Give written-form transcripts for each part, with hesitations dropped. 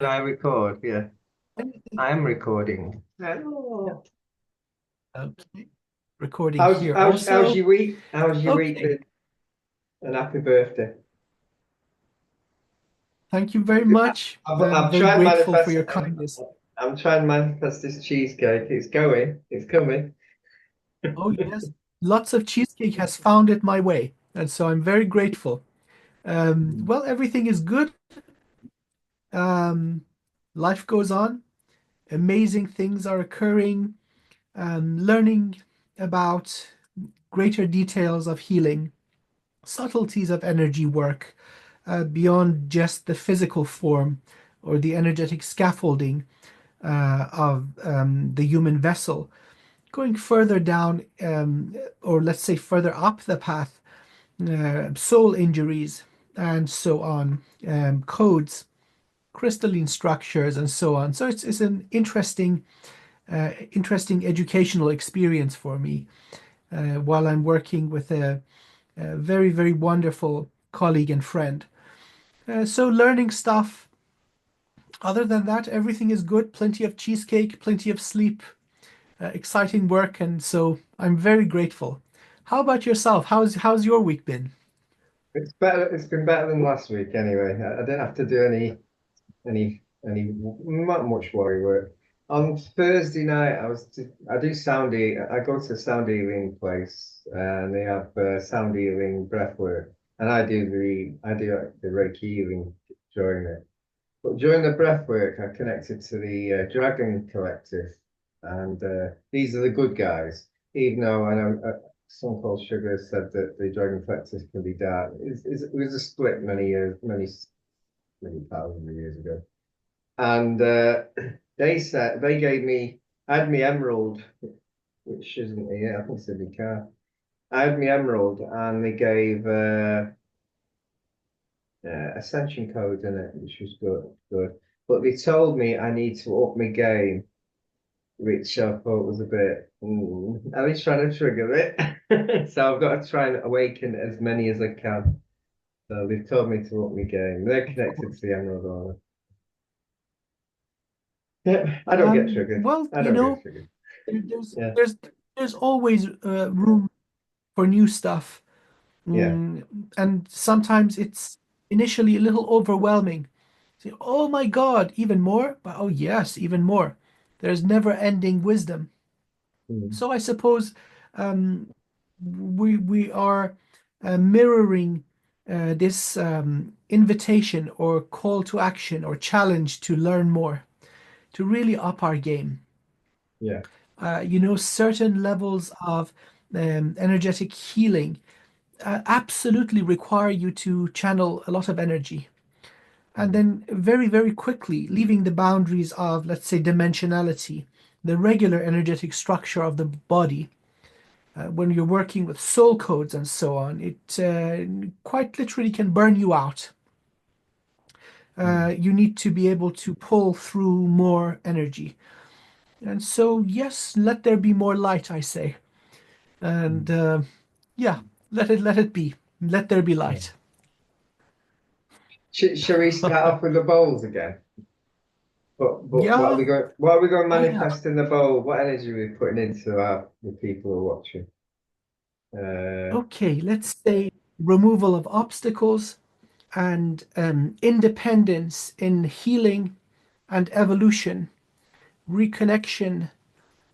I record, yeah. I am recording. Oh. Okay. Recording here How's also. your week? How's your week Okay. been? And happy birthday. Thank you very much. I'm I'm very trying to grateful for manifest. your kindness. I'm trying to manifest this cheesecake. It's going. It's coming. Oh, yes. Lots of cheesecake has found it my way. And so I'm very grateful. Well, everything is good. Um, Life goes on. Amazing things are occurring. Learning about greater details of healing, subtleties of energy work, beyond just the physical form or the energetic scaffolding of the human vessel. Going further down, or let's say further up the path, soul injuries and so on, codes, crystalline structures, and so on. So it's an interesting educational experience for me while I'm working with a very, very wonderful colleague and friend. So learning stuff. Other than that, everything is good. Plenty of cheesecake, plenty of sleep, exciting work, and so I'm very grateful. How about yourself? How's your week been? It's better. It's been better than last week anyway. I didn't have to do not much worry work. On Thursday night, I do I go to a sound healing place, and they have sound healing breath work, and I do the Reiki healing during it. But during the breath work, I connected to the Dragon Collective, and these are the good guys. Even though I know someone called Sugar said that the Dragon Collective can be dark. It was a split many thousands of years ago. And they gave me, I had me emerald, which isn't here, I think it's in the car. I had me emerald, and they gave ascension code in it, which was good. But they told me I need to up my game, which I thought was a bit. I was trying to trigger it, so I've got to try and awaken as many as I can. So they've told me to up my game. They're connected to the Emerald Order. Yeah, I don't get triggered. Well, I don't get triggered. there- there's Yeah, there's there's always room for new stuff, yeah. and sometimes it's initially a little overwhelming. Say, oh my God, even more? But oh yes, even more. There's never-ending wisdom. Mm. So I suppose um, we are mirroring this invitation or call to action or challenge to learn more, to really up our game. Yeah. Certain levels of energetic healing absolutely require you to channel a lot of energy. And Mm. then very, very quickly leaving the boundaries of, let's say, dimensionality, the regular energetic structure of the body. When you're working with soul codes and so on, it quite literally can burn you out. Mm. You need to be able to pull through more energy. And so, yes, let there be more light, I say. And Mm. yeah, let it be. Let there be Yeah. light. Shall we start off with the bowls again? But Yeah, what are we going to oh yeah. manifest in the bowl? What energy are we putting into the people who are watching? Okay, let's say removal of obstacles and independence in healing and evolution, reconnection,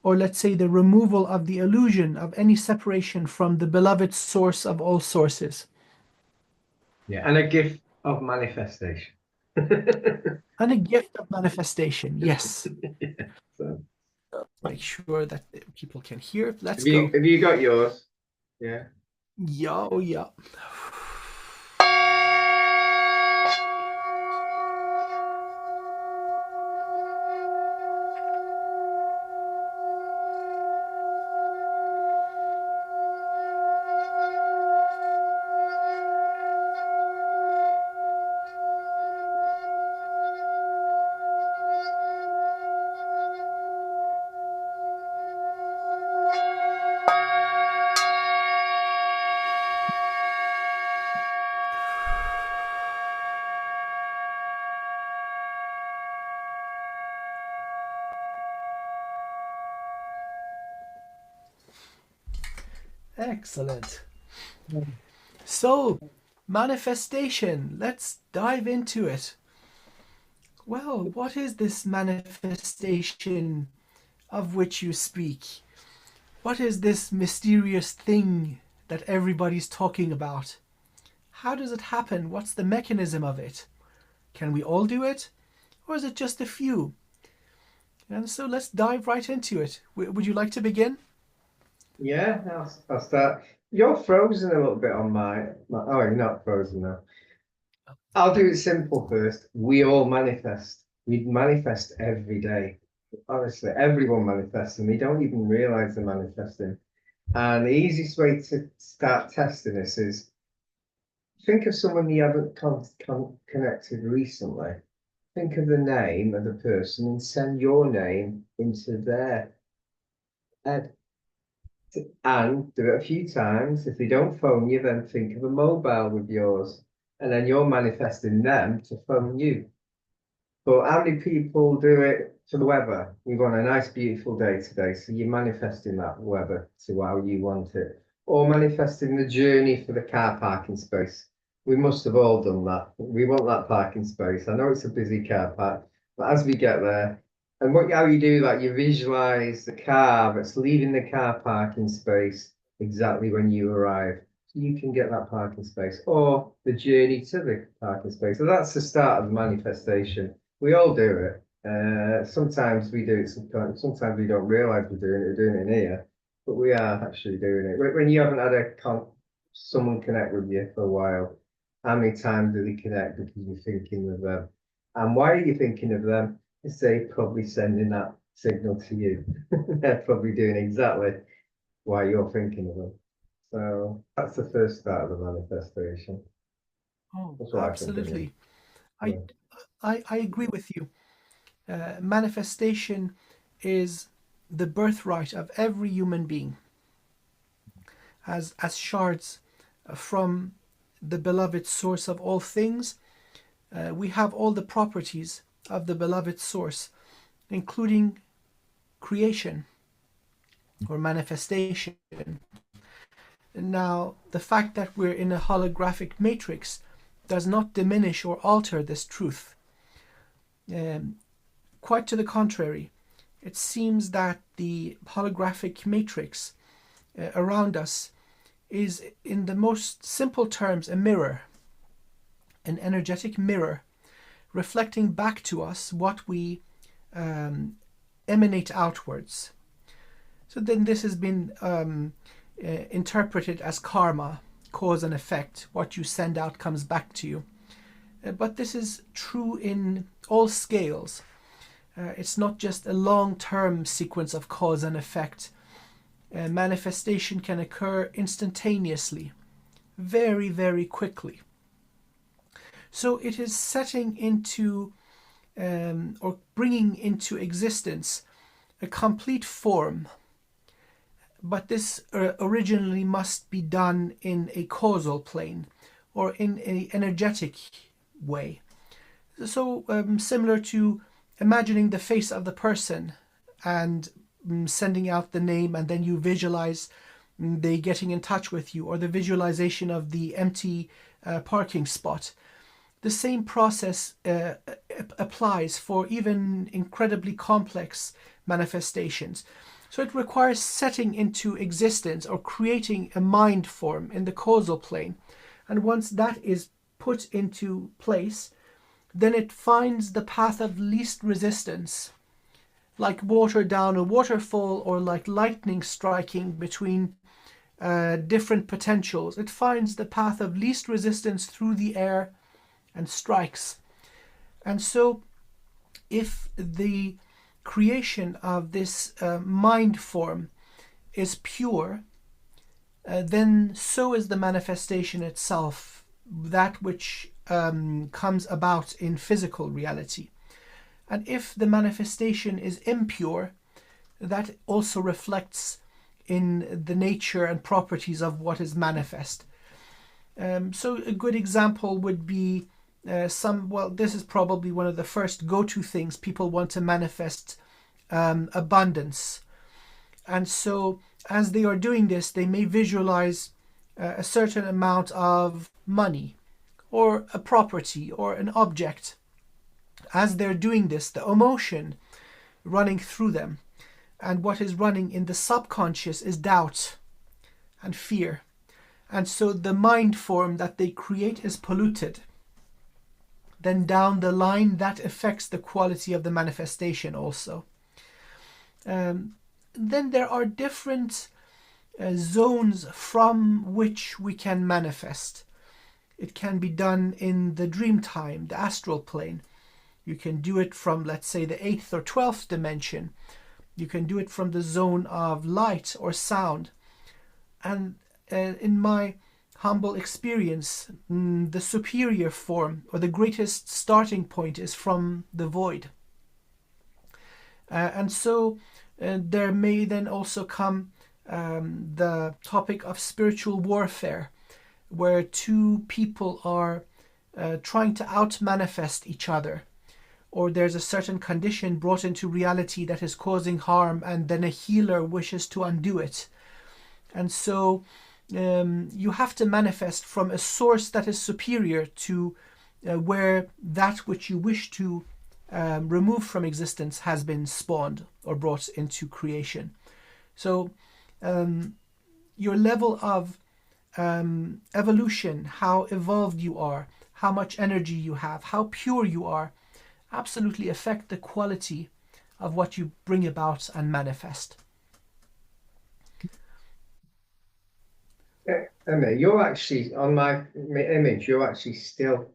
or let's say the removal of the illusion of any separation from the beloved source of all sources. Yeah. And a gift of manifestation. And a gift of manifestation, yes. So, Make sure that people can hear. Let's have go. you got yours? Yeah. Yeah, oh yeah. Excellent. So, manifestation, let's dive into it. Well, what is this manifestation of which you speak? What is this mysterious thing that everybody's talking about? How does it happen? What's the mechanism of it? Can we all do it? Or is it just a few? And so let's dive right into it. Would you like to begin? Yeah, I'll start. You're frozen a little bit on oh, you're not frozen now. I'll do it simple first. We all manifest. We manifest every day. Honestly, everyone manifests, and we don't even realize they're manifesting. And the easiest way to start testing this is think of someone you haven't connected recently. Think of the name of the person and send your name into their head. And do it a few times. If they don't phone you, then think of a mobile with yours. And then you're manifesting them to phone you. But how many people do it for the weather? We've got a nice, beautiful day today. So you're manifesting that weather to how you want it. Or manifesting the journey for the car parking space. We must have all done that. We want that parking space. I know it's a busy car park, but as we get there, and how you do that, you visualize the car that's leaving the car parking space exactly when you arrive. So you can get that parking space or the journey to the parking space. So that's the start of the manifestation. We all do it. Sometimes we do it, sometimes we don't realize we're doing it in here, but we are actually doing it. When you haven't had someone connect with you for a while, how many times do they connect because you're thinking of them? And why are you thinking of them? Is they probably sending that signal to you. They're probably doing exactly why you're thinking of them. So that's the first start of the manifestation. Oh, That's what I think anyway. absolutely. I, Yeah. I agree with you. Manifestation is the birthright of every human being, as shards from the beloved source of all things. We have all the properties of the beloved source, including creation or manifestation. Now, the fact that we're in a holographic matrix does not diminish or alter this truth. Quite to the contrary, it seems that the holographic matrix around us is, in the most simple terms, a mirror, an energetic mirror, reflecting back to us what we emanate outwards. So then this has been interpreted as karma, cause and effect. What you send out comes back to you. But this is true in all scales. It's not just a long-term sequence of cause and effect. Manifestation can occur instantaneously, very, very quickly. So it is setting into or bringing into existence a complete form. But this originally must be done in a causal plane or in an energetic way. So similar to imagining the face of the person and sending out the name, and then you visualize they getting in touch with you, or the visualization of the empty parking spot. The same process applies for even incredibly complex manifestations. So it requires setting into existence or creating a mind form in the causal plane. And once that is put into place, then it finds the path of least resistance, like water down a waterfall or like lightning striking between different potentials. It finds the path of least resistance through the air and strikes. And so if the creation of this mind form is pure, then so is the manifestation itself, that which comes about in physical reality. And if the manifestation is impure, that also reflects in the nature and properties of what is manifest. So a good example would be this is probably one of the first go-to things people want to manifest: abundance. And so as they are doing this, they may visualize a certain amount of money or a property or an object. As they're doing this, the emotion running through them and what is running in the subconscious is doubt and fear. And so the mind form that they create is polluted. Then down the line, that affects the quality of the manifestation also. Then there are different zones from which we can manifest. It can be done in the dream time, the astral plane. You can do it from, let's say, the 8th or 12th dimension. You can do it from the zone of light or sound. And in my humble experience, the superior form or the greatest starting point is from the void. And so there may then also come the topic of spiritual warfare, where two people are trying to out-manifest each other, or there's a certain condition brought into reality that is causing harm, and then a healer wishes to undo it. And so you have to manifest from a source that is superior to where that which you wish to remove from existence has been spawned or brought into creation. So your level of evolution, how evolved you are, how much energy you have, how pure you are, absolutely affect the quality of what you bring about and manifest. Emma, you're actually on my image. You're actually still.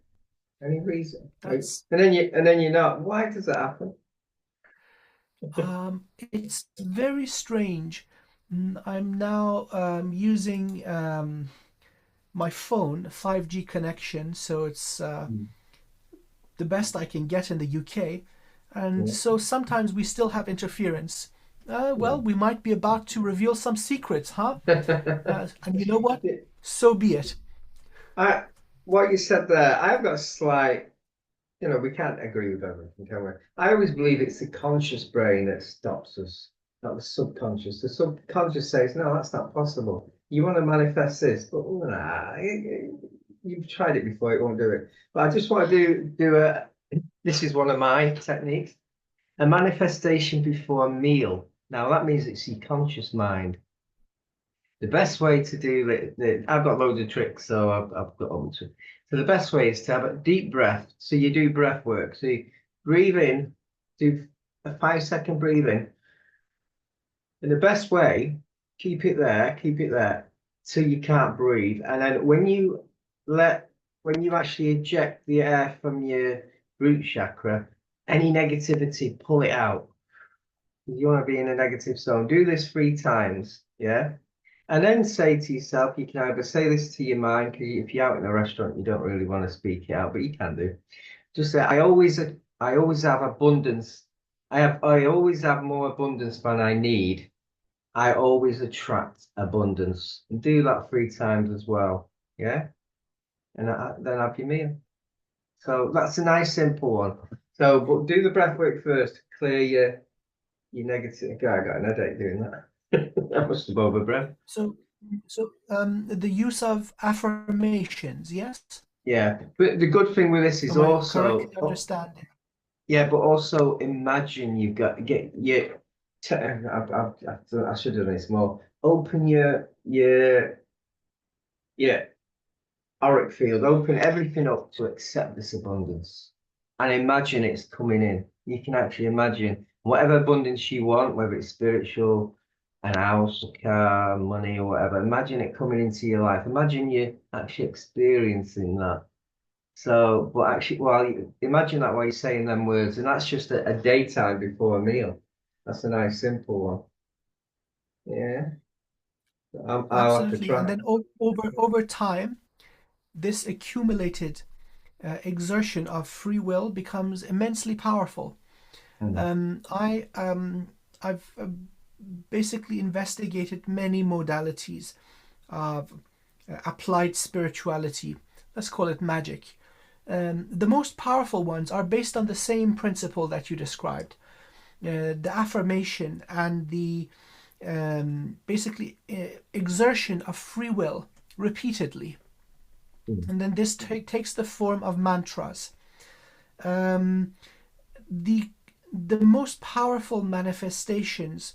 Any reason? And then you're not. Why does that happen? It's very strange. I'm now using my phone, 5G connection, so it's the best I can get in the UK. And so sometimes we still have interference. Well, we might be about to reveal some secrets, huh? And you know what? So be it. What you said there, I've got a slight, we can't agree with everything, can we? I always believe it's the conscious brain that stops us, not the subconscious. The subconscious says, no, that's not possible. You want to manifest this, but nah, you've tried it before, it won't do it. But I just want to this is one of my techniques, a manifestation before a meal. Now, that means it's your conscious mind. The best way to do it, I've got loads of tricks, so I've got all the tricks. So the best way is to have a deep breath. So you do breath work. So you breathe in, do a 5-second breathe in. And the best way, keep it there till you can't breathe. And then when you actually eject the air from your root chakra, any negativity, pull it out. You want to be in a negative zone. Do this 3 times, yeah? And then say to yourself, you can either say this to your mind, because if you're out in a restaurant, you don't really want to speak it out, but you can do. Just say, I always have abundance. I always have more abundance than I need. I always attract abundance. And do that 3 times as well, yeah? And then have your meal. So that's a nice, simple one. So, but do the breath work first. Clear your negative. God, I got an headache doing that. That must have over breath. So the use of affirmations, yes? Yeah, but the good thing with this is also correctly understanding. Yeah, but also imagine you've got get your. I should have done this more. Open your auric field. Open everything up to accept this abundance, and imagine it's coming in. You can actually imagine whatever abundance you want, whether it's spiritual, an house, a car, money, or whatever. Imagine it coming into your life. Imagine you actually experiencing that. So, but actually, imagine that while you're saying them words, and that's just a daytime before a meal. That's a nice, simple one. Yeah. I'll have to Absolutely. try. And then over time, this accumulated exertion of free will becomes immensely powerful. I've basically investigated many modalities of applied spirituality. Let's call it magic. The most powerful ones are based on the same principle that you described. The affirmation and the basically exertion of free will repeatedly. Mm. And then this takes the form of mantras. Um, the the most powerful manifestations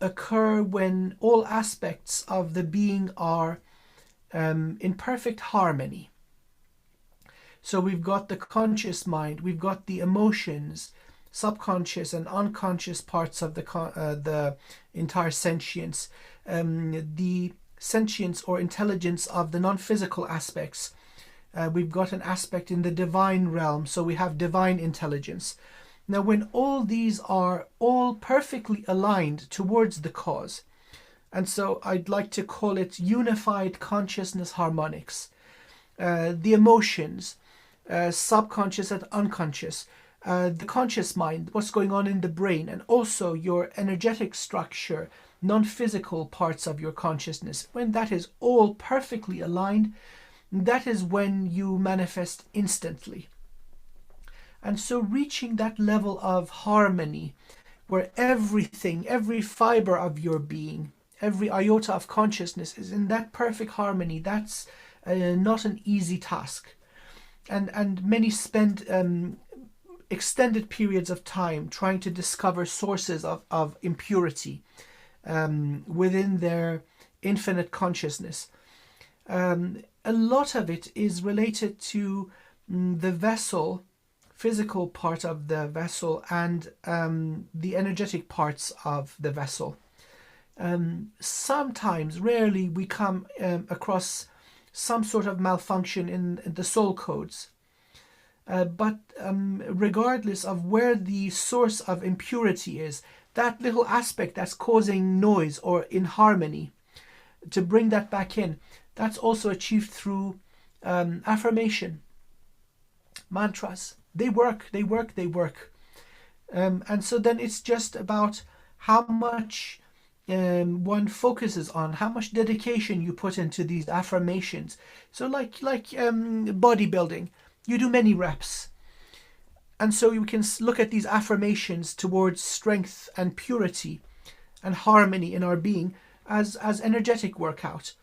occur when all aspects of the being are in perfect harmony. So we've got the conscious mind, we've got the emotions, subconscious and unconscious parts of the entire sentience, the sentience or intelligence of the non-physical aspects. We've got an aspect in the divine realm, so we have divine intelligence. Now, when all these are all perfectly aligned towards the cause, and so I'd like to call it unified consciousness harmonics, the emotions, subconscious and unconscious, the conscious mind, what's going on in the brain, and also your energetic structure, non-physical parts of your consciousness, when that is all perfectly aligned, that is when you manifest instantly. And so reaching that level of harmony where everything, every fiber of your being, every iota of consciousness is in that perfect harmony, that's not an easy task. And many spend extended periods of time trying to discover sources of impurity within their infinite consciousness. A lot of it is related to the vessel, physical part of the vessel, and the energetic parts of the vessel. Sometimes, rarely, we come across some sort of malfunction in the soul codes. But regardless of where the source of impurity is, that little aspect that's causing noise or inharmony, to bring that back in, that's also achieved through affirmation, mantras. They work, they work, they work. And so then it's just about how much one focuses on, how much dedication you put into these affirmations. So like bodybuilding, you do many reps. And so you can look at these affirmations towards strength and purity and harmony in our being as energetic workout.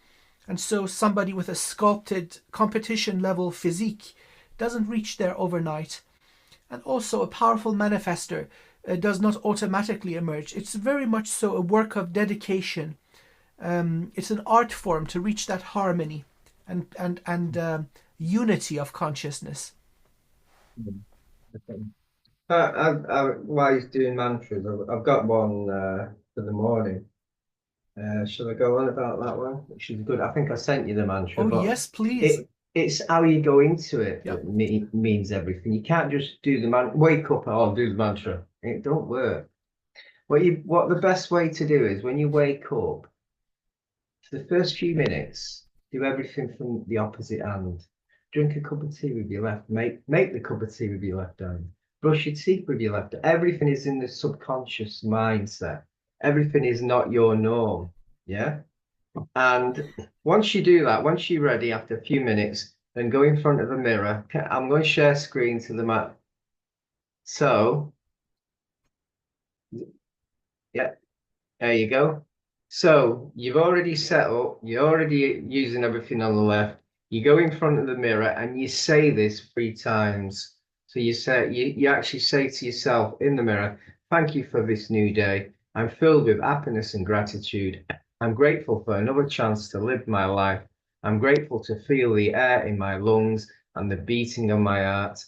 And so somebody with a sculpted competition level physique doesn't reach there overnight. And also a powerful manifester does not automatically emerge. It's very much so a work of dedication. It's an art form to reach that harmony and unity of consciousness. Mm. Okay. While he's doing mantras, I've got one for the morning. Shall I go on about that one? Which is good. I think I sent you the mantra, Oh, but yes, please. it's how you go into it Yep. that means everything. You can't just do the wake up and do the mantra. It don't work. What the best way to do is when you wake up, for the first few minutes, do everything from the opposite hand. Drink a cup of tea with your left. Make the cup of tea with your left hand. Brush your teeth with your left. Everything is in the subconscious mindset. Everything is not your norm. Yeah. And once you do that, once you're ready after a few minutes, then go in front of a mirror. I'm going to share screen to the mat. So, yeah, there you go. So you've already set up, you're already using everything on the left. You go in front of the mirror and you say this 3 times. So you actually say to yourself in the mirror, thank you for this new day. I'm filled with happiness and gratitude. I'm grateful for another chance to live my life. I'm grateful to feel the air in my lungs and the beating of my heart.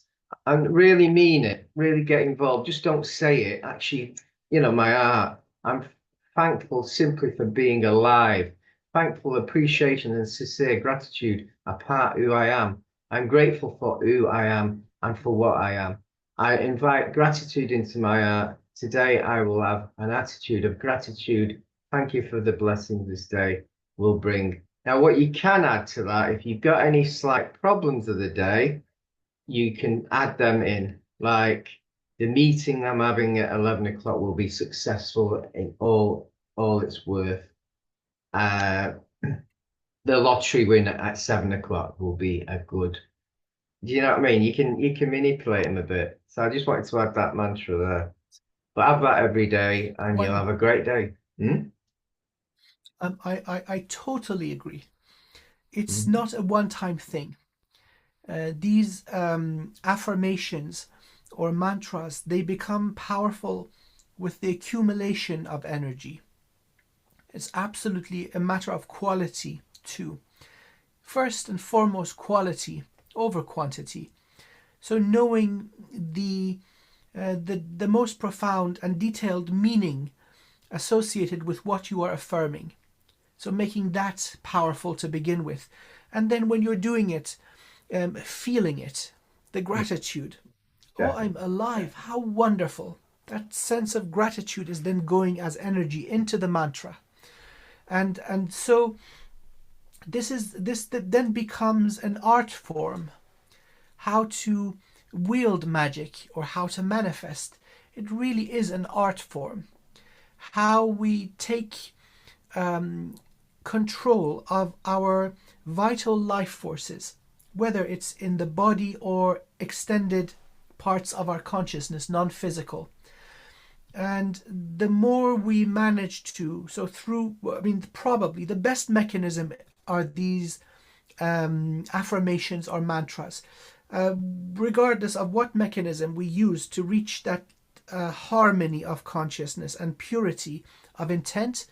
And really mean it, really get involved. Just don't say it. Actually, my heart. I'm thankful simply for being alive. Thankful appreciation and sincere gratitude are part of who I am. I'm grateful for who I am and for what I am. I invite gratitude into my heart. Today I will have an attitude of gratitude. Thank you for the blessings this day will bring. Now, what you can add to that, if you've got any slight problems of the day, you can add them in. Like the meeting I'm having at 11 o'clock will be successful in all it's worth. Uh, the lottery win at 7 o'clock will be a good. Do you know what I mean? You can manipulate them a bit. So I just wanted to add that mantra there. But have that every day and you'll have a Wonderful. great day. Hmm? I totally agree. It's Mhm. not a one-time thing. These affirmations or mantras, they become powerful with the accumulation of energy. It's absolutely a matter of quality too. First and foremost, quality over quantity. So knowing the most profound and detailed meaning associated with what you are affirming. So making that powerful to begin with. And then when you're doing it, feeling it, the Yeah, gratitude. Oh, I'm definitely. alive. How wonderful. That sense of gratitude is then going as energy into the mantra. And so this that then becomes an art form, how to wield magic or how to manifest. It really is an art form. How we take control of our vital life forces, whether it's in the body or extended parts of our consciousness, non physical. And the more we manage to, so through, I mean, probably the best mechanism are these affirmations or mantras. Regardless of what mechanism we use to reach that harmony of consciousness and purity of intent,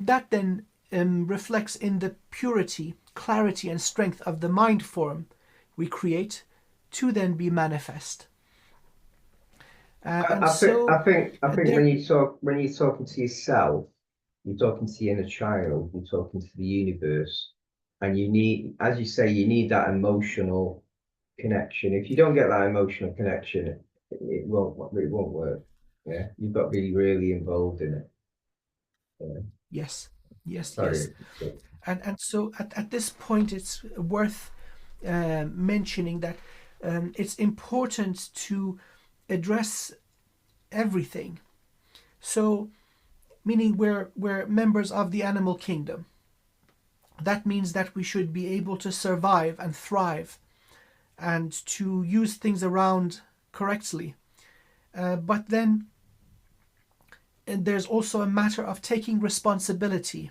that then reflects in the purity, clarity, and strength of the mind form we create to then be manifest. And so I think there, when you're talking to yourself, you're talking to your inner child, you're talking to the universe, and you need, as you say, you need that emotional connection. If you don't get that emotional connection, it won't work. Yeah, you've got to be really involved in it. Yeah. yes, yes, yes. Sorry. And so at this point, it's worth mentioning that it's important to address everything. So, meaning we're members of the animal kingdom. That means that we should be able to survive and thrive and to use things around correctly. But then there's also a matter of taking responsibility.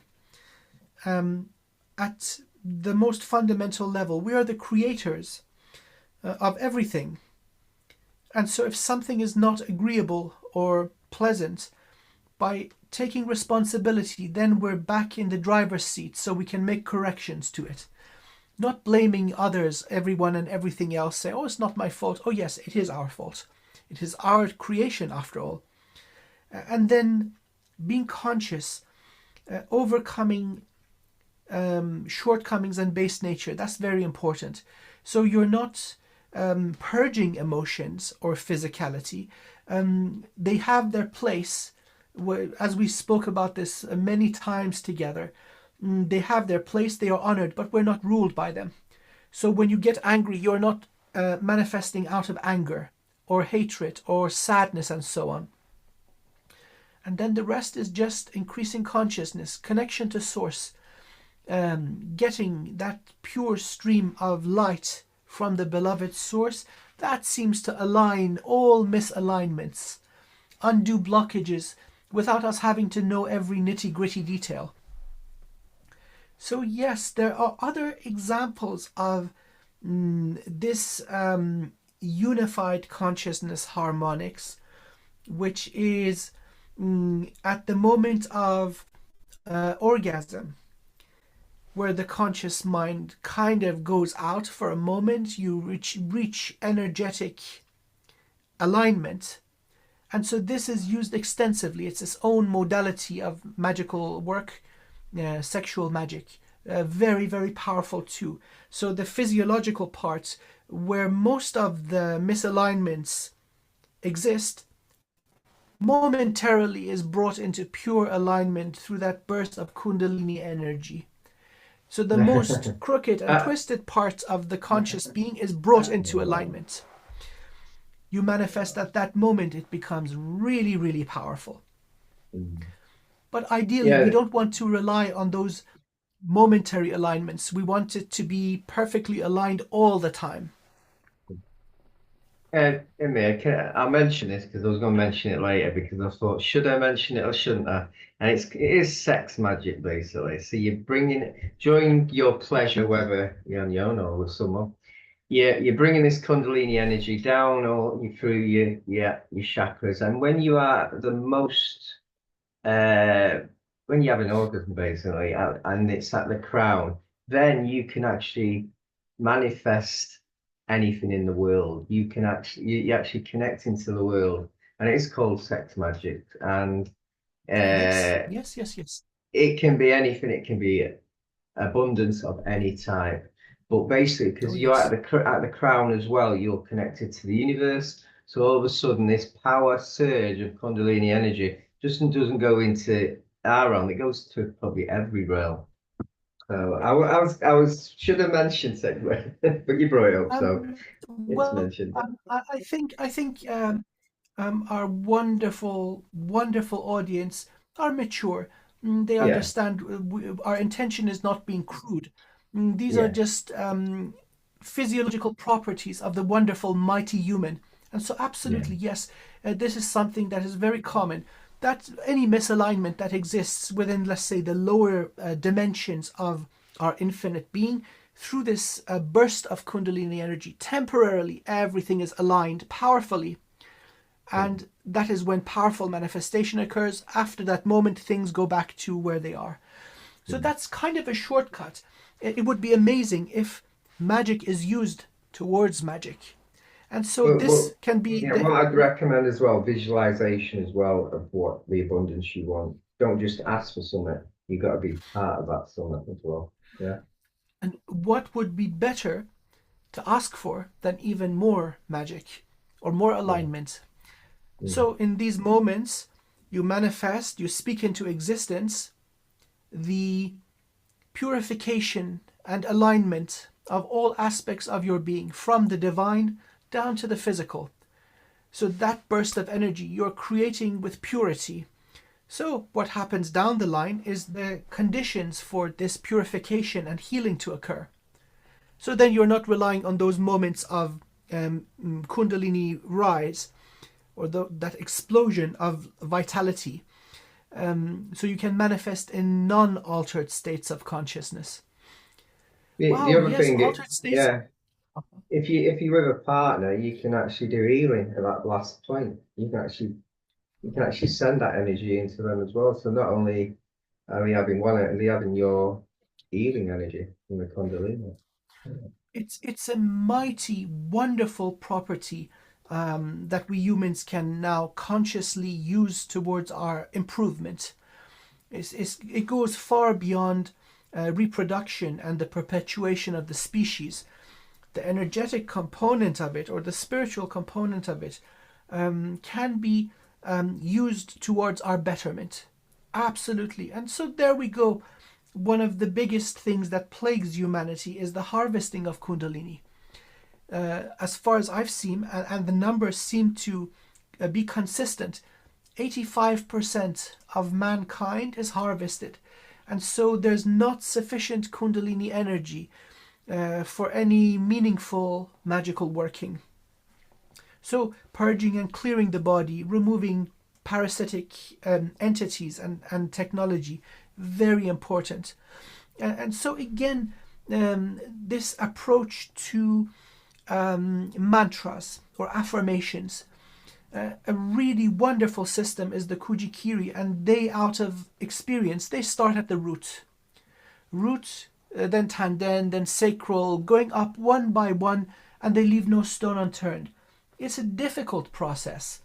At the most fundamental level, we are the creators of everything. And so if something is not agreeable or pleasant, by taking responsibility, then we're back in the driver's seat so we can make corrections to it. Not blaming others, everyone, and everything else. Say, oh, it's not my fault. Oh, yes, it is our fault. It is our creation, after all. And then being conscious, overcoming shortcomings and base nature. That's very important. So you're not purging emotions or physicality. They have their place. As we spoke about this many times together, they have their place, they are honored, but we're not ruled by them. So when you get angry, you're not manifesting out of anger or hatred or sadness and so on. And then the rest is just increasing consciousness, connection to source, getting that pure stream of light from the beloved source. That seems to align all misalignments, undo blockages without us having to know every nitty gritty detail. So, yes, there are other examples of this unified consciousness harmonics, which is at the moment of orgasm, where the conscious mind kind of goes out for a moment, you reach energetic alignment. And so this is used extensively. It's its own modality of magical work, sexual magic. Very, very powerful too. So the physiological parts, where most of the misalignments exist, momentarily is brought into pure alignment through that burst of Kundalini energy. So the most crooked and Uh, twisted parts of the conscious being is brought into alignment. You manifest at that moment, it becomes really, really powerful. But ideally, we yeah, don't want to rely on those momentary alignments. We want it to be perfectly aligned all the time. Amir, I'll mention this because I was going to mention it later because I thought, should I mention it or shouldn't I? And it is sex magic basically. So you're bringing during your pleasure, whether you're on your own or with someone, you're bringing this Kundalini energy down or you through your chakras. And when you are the most uh, when you have an orgasm basically, and it's at the crown, then you can actually manifest anything in the world. You can actually you actually connect into the world, and it's called sex magic. And Yes, uh, yes, yes, yes. it can be anything. It can be abundance of any type. But basically, Oh, because you're yes. at the crown as well, you're connected to the universe. So all of a sudden, this power surge of Kundalini energy just doesn't go into our realm; it goes to probably every realm. So I was should have mentioned segue, but you brought it up, so it's Well, mentioned. I think our wonderful, wonderful audience are mature. They Yeah, understand our intention is not being crude. These are yeah, just physiological properties of the wonderful, mighty human. And so, yeah, absolutely, yes, this is something that is very common. That any misalignment that exists within, let's say, the lower dimensions of our infinite being, through this burst of Kundalini energy, temporarily everything is aligned powerfully, and that is when powerful manifestation occurs. After that moment, things go back to where they are. So mm. that's kind of a shortcut. It would be amazing if magic is used towards magic. And so But this can be yeah, the what I'd recommend as well, visualization as well of what the abundance you want. Don't just ask for something. You got to be part of that something as well. Yeah. and what would be better to ask for than even more magic or more Yeah. alignment. Mm. So in these moments, you manifest, you speak into existence the purification and alignment of all aspects of your being, from the divine down to the physical. So that burst of energy you're creating with purity. So what happens down the line is the conditions for this purification and healing to occur. So then you're not relying on those moments of Kundalini rise, or that explosion of vitality. So you can manifest in non-altered states of consciousness. The Wow, other yes, thing, altered states. yeah, if you with a partner, you can actually do healing at that last point. You can actually send that energy into them as well. So not only are you having one, are you having your healing energy from the Kundalini. It's a mighty, wonderful property that we humans can now consciously use towards our improvement. It goes far beyond reproduction and the perpetuation of the species. The energetic component of it, or the spiritual component of it, can be used towards our betterment. Absolutely. And so there we go. One of the biggest things that plagues humanity is the harvesting of Kundalini. As far as I've seen, and the numbers seem to be consistent, 85% of mankind is harvested. And so there's not sufficient Kundalini energy for any meaningful magical working. So, purging and clearing the body, removing parasitic entities and technology, very important. And so, again, this approach to mantras or affirmations, a really wonderful system is the Kuji-Kiri, and they, out of experience, they start at the root, then tanden, then sacral, going up one by one, and they leave no stone unturned. It's a difficult process.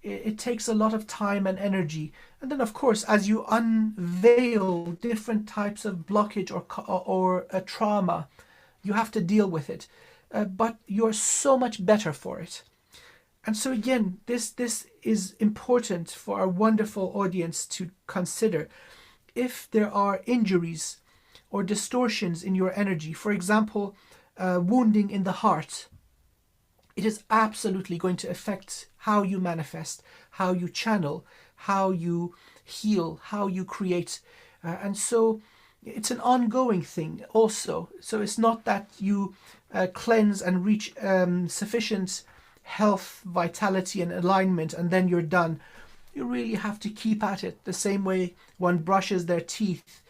It takes a lot of time and energy. And then, of course, as you unveil different types of blockage or a trauma, you have to deal with it. But you're so much better for it. And so again, this is important for our wonderful audience to consider. If there are injuries or distortions in your energy, for example, wounding in the heart, it is absolutely going to affect how you manifest, how you channel, how you heal, how you create. And so it's an ongoing thing also. So it's not that you cleanse and reach sufficient health, vitality, and alignment, and then you're done. You really have to keep at it, the same way one brushes their teeth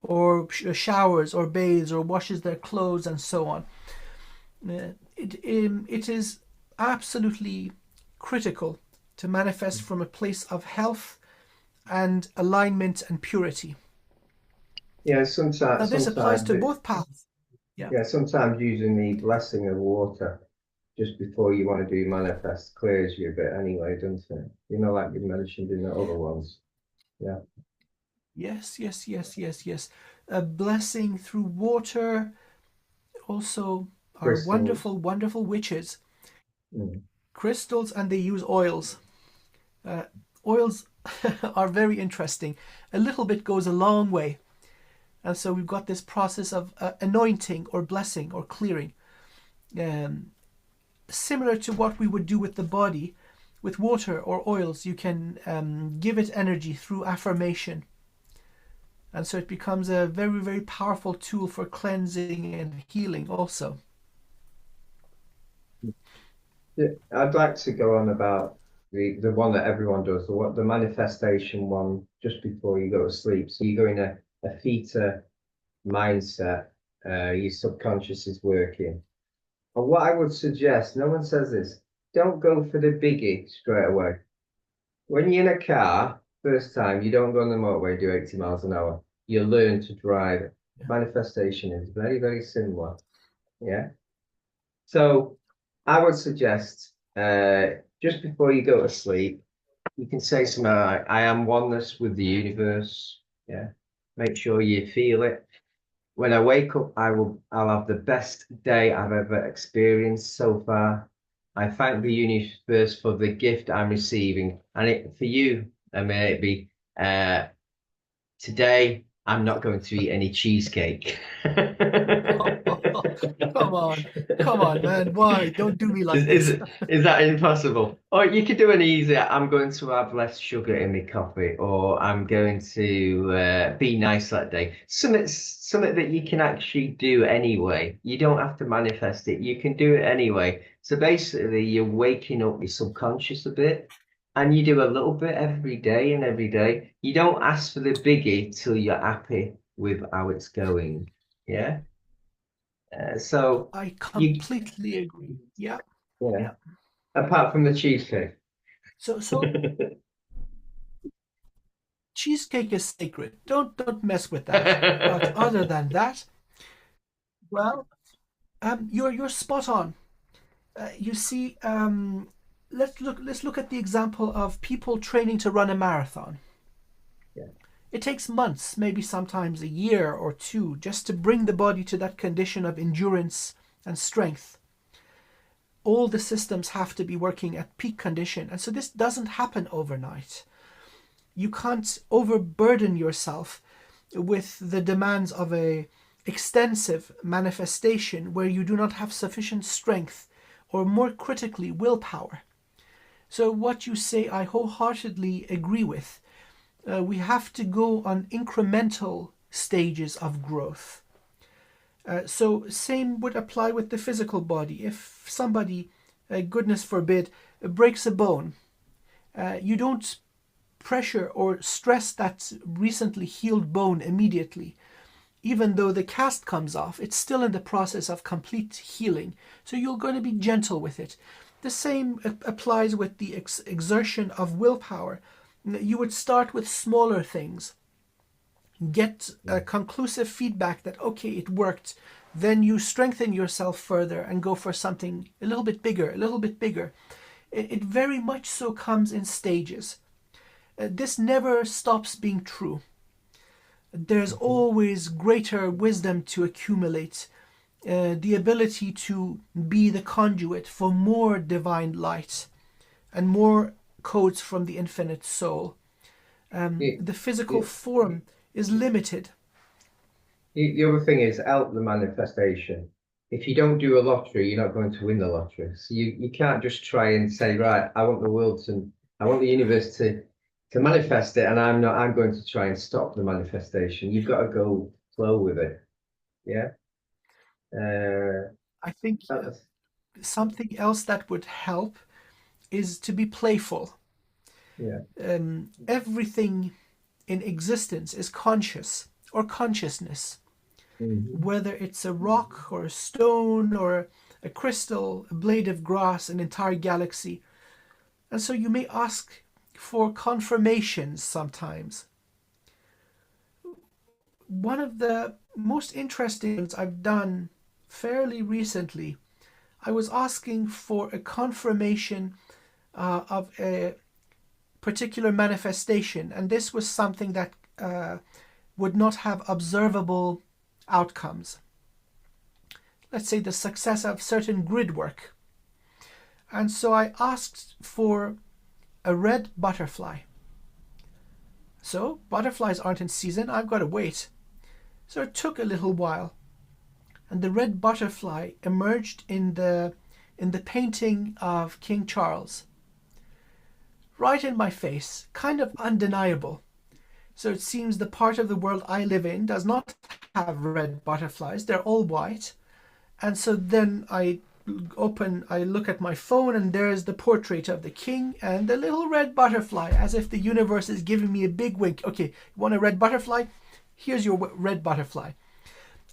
or showers or bathes or washes their clothes and so on. It is absolutely critical to manifest from a place of health and alignment and purity. Yeah, Now, this applies sometimes to both paths. Yeah. yeah, sometimes using the blessing of water just before you want to do manifest clears you a bit anyway, doesn't it? You know, like you mentioned in the other ones. Yeah. Yes, yes, yes, yes, yes. A blessing through water. Also, are Crystals. wonderful, wonderful witches. Mm. Crystals, and they use oils. Uh, Oils are very interesting. A little bit goes a long way. And so we've got this process of anointing or blessing or clearing. Um, Similar to what we would do with the body, with water or oils, you can give it energy through affirmation. And so it becomes a very, very powerful tool for cleansing and healing also. Yeah, I'd like to go on about the one that everyone does, the manifestation one just before you go to sleep. So you go in a theta mindset, your subconscious is working. And what I would suggest, no one says this, don't go for the biggie straight away. When you're in a car, first time, you don't go on the motorway, do 80 miles an hour. You learn to drive it. Yeah. Manifestation is very, very similar. Yeah. So I would suggest just before you go to sleep, you can say something like, I am oneness with the universe. Yeah. Make sure you feel it. When I wake up, I'll have the best day I've ever experienced so far. I thank the universe for the gift I'm receiving. And for you, Amir, it'd be today I'm not going to eat any cheesecake. Come on, man. Why? Don't do me Is, like this. is is that impossible? Or you could do an easy, I'm going to have less sugar in my coffee, or I'm going to be nice that day. Something that you can actually do anyway. You don't have to manifest it. You can do it anyway. So basically, you're waking up your subconscious a bit, and you do a little bit every day and every day. You don't ask for the biggie till you're happy with how it's going. Yeah. So I you, completely agree. Yeah, yeah. yeah. Apart from the cheesecake. So cheesecake is sacred. Don't mess with that. But other than that, well, you're spot on. You see, let's look at the example of people training to run a marathon. Yeah. It takes months, maybe sometimes a year or two, just to bring the body to that condition of endurance and strength. All the systems have to be working at peak condition, and so this doesn't happen overnight. You can't overburden yourself with the demands of a extensive manifestation where you do not have sufficient strength or, more critically, willpower. So what you say I wholeheartedly agree with. We have to go on incremental stages of growth. So same would apply with the physical body. If somebody, goodness forbid, breaks a bone, you don't pressure or stress that recently healed bone immediately. Even though the cast comes off, it's still in the process of complete healing. So you're going to be gentle with it. The same applies with the exertion of willpower. You would start with smaller things, get conclusive feedback that, okay, it worked. Then you strengthen yourself further and go for something a little bit bigger, a little bit bigger. It very much so comes in stages. This never stops being true. There's always greater wisdom to accumulate, the ability to be the conduit for more divine light and more codes from the infinite soul. The, The physical the, form is limited. the other thing is help the manifestation. If you don't do a lottery, you're not going to win the lottery. So you can't just try and say, right, I want the universe to manifest it, and I'm going to try and stop the manifestation. You've got to go flow with it. Yeah. I think That's, something else that would help is to be playful. Yeah. Everything in existence is conscious or consciousness, Mm-hmm. whether it's a rock or a stone or a crystal, a blade of grass, an entire galaxy. And so you may ask for confirmations sometimes. One of the most interesting ones I've done fairly recently, I was asking for a confirmation of a particular manifestation, and this was something that would not have observable outcomes. Let's say the success of certain grid work. And so I asked for a red butterfly. So butterflies aren't in season, I've got to wait. So it took a little while, and the red butterfly emerged in the painting of King Charles, right in my face, kind of undeniable. So it seems the part of the world I live in does not have red butterflies, they're all white. And so then I look at my phone, and there's the portrait of the king and the little red butterfly, as if the universe is giving me a big wink. Okay, you want a red butterfly? Here's your red butterfly.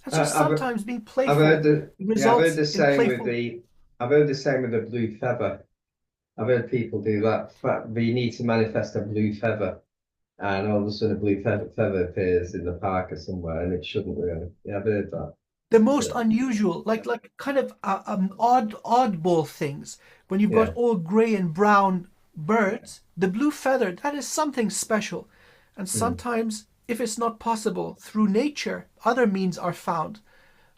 And so sometimes being I've heard playful I've heard results the in same with playful. the, I've heard the same with the blue feather. I've heard people do that, but you need to manifest a blue feather, and all of a sudden a blue feather appears in the park or somewhere, and it shouldn't really. Yeah, I've heard that. The most Yeah, unusual, like kind of oddball things. When you've got yeah, all grey and brown birds, the blue feather, that is something special. And mm. sometimes, if it's not possible through nature, other means are found.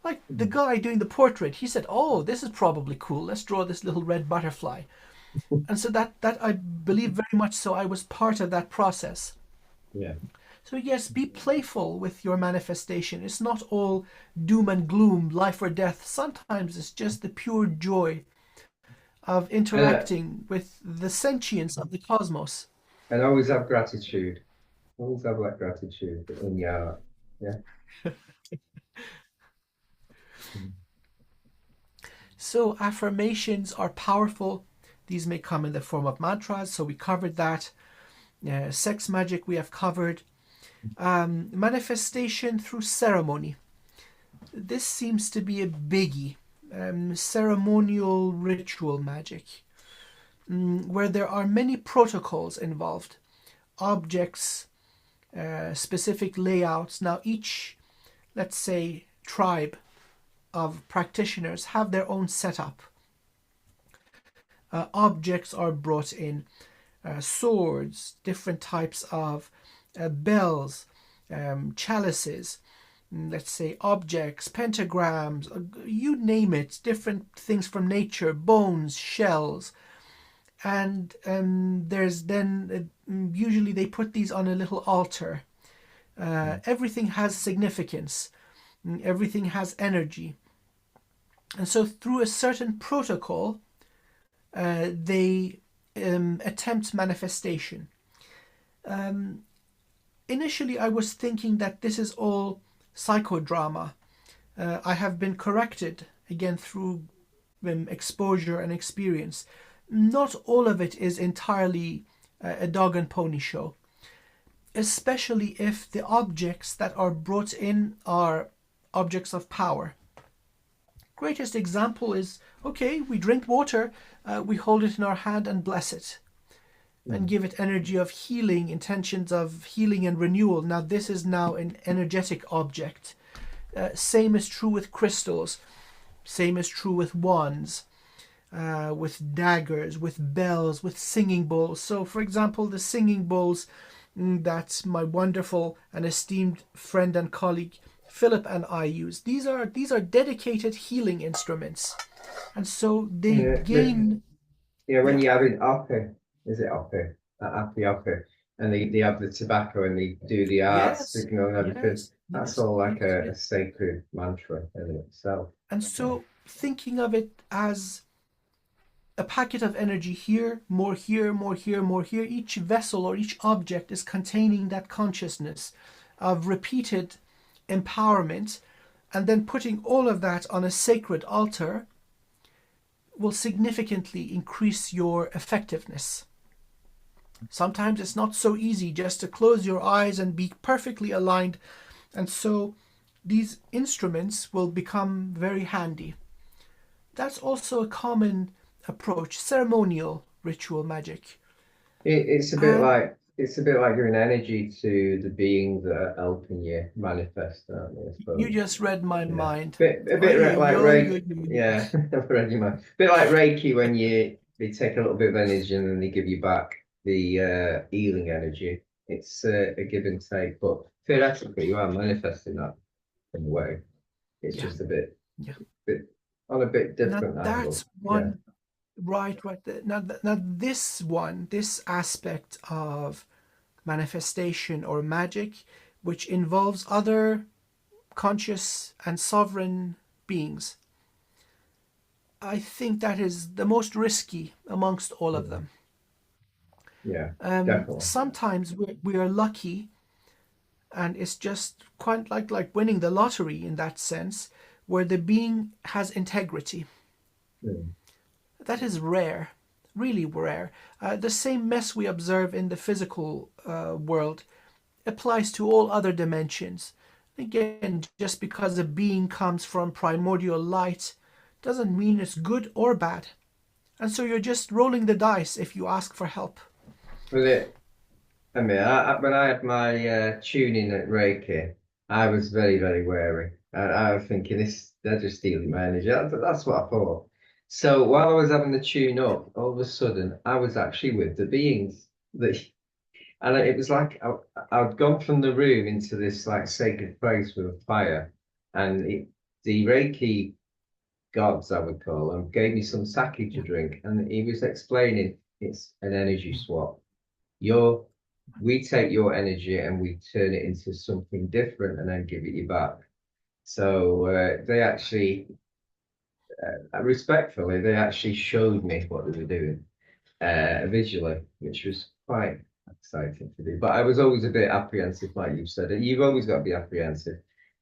Like the Mm. guy doing the portrait, he said, "Oh, this is probably cool. Let's draw this little red butterfly." And so that I believe very much so. I was part of that process. Yeah. So yes, be playful with your manifestation. It's not all doom and gloom, life or death. Sometimes it's just the pure joy of And interacting with the sentience of the cosmos. and always have gratitude. Always have that gratitude in your heart. Yeah. Mm. So affirmations are powerful. These may come in the form of mantras, so we covered that. Sex magic we have covered. Manifestation through ceremony. This seems to be a biggie. Ceremonial ritual magic, where there are many protocols involved, objects, specific layouts. Now, each, let's say, tribe of practitioners have their own setup. Objects are brought in, swords, different types of bells, chalices, let's say objects, pentagrams, you name it, different things from nature, bones, shells. And there's then, usually they put these on a little altar. Everything has significance, everything has energy. And so through a certain protocol, they attempt manifestation. Initially, I was thinking that this is all psychodrama. I have been corrected again through exposure and experience. Not all of it is entirely a dog and pony show, especially if the objects that are brought in are objects of power. Greatest example is, okay, we drink water, we hold it in our hand and bless it and Mm. give it energy of healing, intentions of healing and renewal. Now this is now an energetic object. Same is true with crystals, same is true with wands, with daggers, with bells, with singing bowls. So for example, the singing bowls that my wonderful and esteemed friend and colleague Philip and I use, these are dedicated healing instruments, and so they Yeah. gain. Yeah, when Yeah. you have it oppe, is it oppe? Happy oppe, and they have the tobacco and they do the art Yes, signal and everything. yes, That's yes, all like yes, a yes. sacred mantra in itself. And Yeah. so thinking of it as a packet of energy here, more here, more here, more here, each vessel or each object is containing that consciousness of repeated empowerment, and then putting all of that on a sacred altar. will significantly increase your effectiveness. Sometimes it's not so easy just to close your eyes and be perfectly aligned, and so these instruments will become very handy. That's also a common approach, ceremonial ritual magic. It's a bit And like giving energy to the beings that are helping you manifest, aren't they, I you suppose? just read my Yeah. mind. A Oh, bit yo, like yo, yo, Reiki. yo, yo. Yeah, I've read your mind. A bit like Reiki when they take a little bit of energy and then they give you back the healing energy. It's a give and take, but theoretically you are manifesting that in a way. It's Yeah, just a yeah. bit on a bit Now different angle. that's Yeah. one, right, right. Now this one, this aspect of manifestation or magic, which involves other conscious and sovereign beings, I think that is the most risky amongst all of Yeah. them. Yeah, definitely. Sometimes we are lucky, and it's just quite like winning the lottery in that sense, where the being has integrity. Mm. That is rare, really rare. The same mess we observe in the physical world applies to all other dimensions. Again, just because a being comes from primordial light doesn't mean it's good or bad. And so you're just rolling the dice if you ask for help. With it, I mean, when I had my tuning at Reiki, I was very, very wary. I was thinking, they're just stealing my energy. That's what I thought. So while I was having the tune up, all of a sudden, I was actually with the beings that, and it was like I'd gone from the room into this like sacred place with a fire, and the Reiki gods, I would call them, gave me some sake to Yeah. drink, and he was explaining it's an energy swap. Your We take your energy and we turn it into something different and then give it you back. So they actually, respectfully, they actually showed me what they were doing visually, which was quite exciting to do. But I was always a bit apprehensive, like you've said. You've always got to be apprehensive